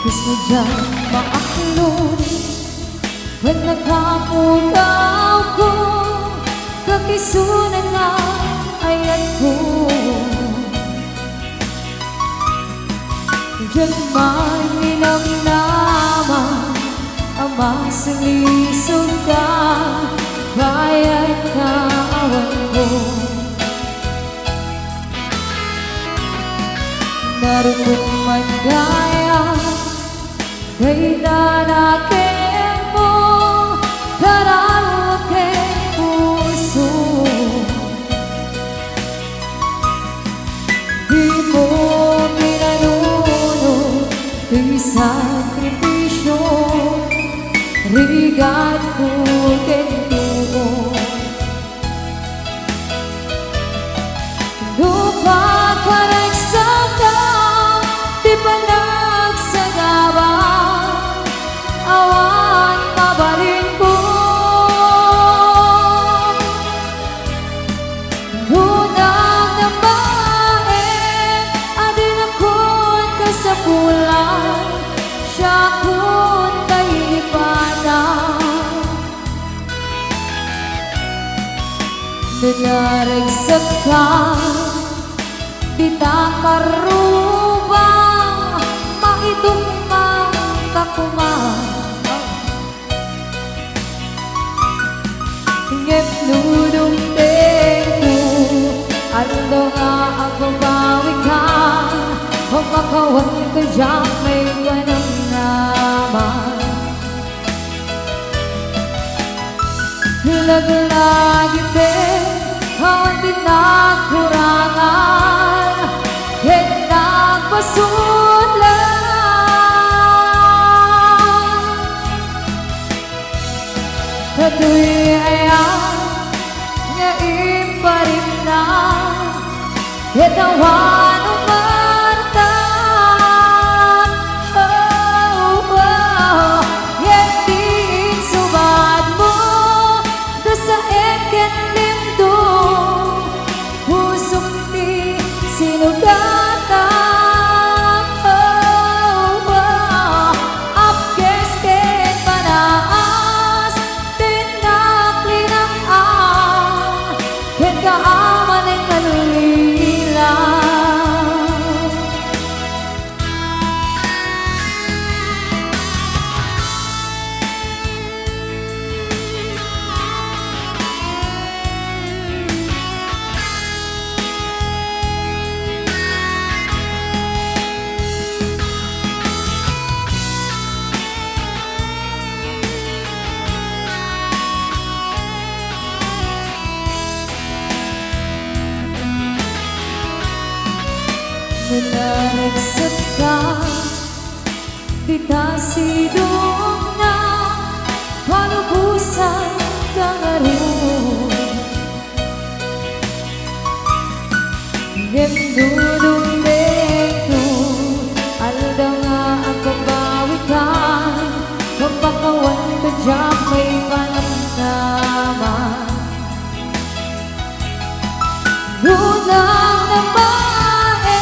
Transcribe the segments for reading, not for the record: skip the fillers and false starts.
Gusto dyan maaklong when nagkamugaw ko kakisunan na ayan ko dyan man ninamnaman ang masilisog ka bayan kawan ko narupong magaya kay danakin mo darang aking puso di mo pinanunod kay sakripisyo rigat ko kento lupa ka nagsaka di pa nagsagaba awan mabalin ko unang nabae adin akon kasapulan siya kun kailipanan nanaragsak ka di takarubang maitungmang kakumang ngep nudong tengo ando nga ako bawikan kung makawan ko dyan may ganang naman lagi din awan din nagkurangan at nagpasudlan katuwi ayan nga iparin na at awan umantan yan din subad mo da sa eken lindo pusok di sinugatan apkes ken panaas tinaklinang ken kaaman ang kanulilang nanaragsak ka di tasidong na palubusan kangaroon ngendudong deko alda nga ako bawikan kapakawan ka dyan may panamnaman unang nabae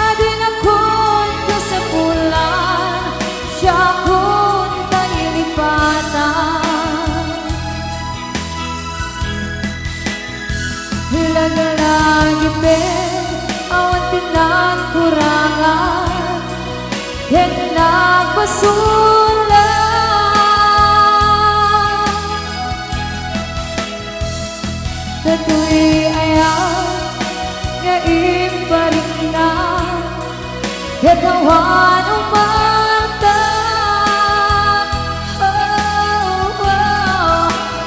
adin akon kasapulan siya kun kailipatan lagi ben awan din nagkurangan ken nagpasulan katuwi ayan nga iparin na at awan umantan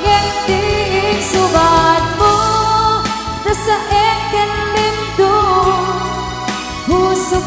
ngayon din subad mo na sa eken lindo pusok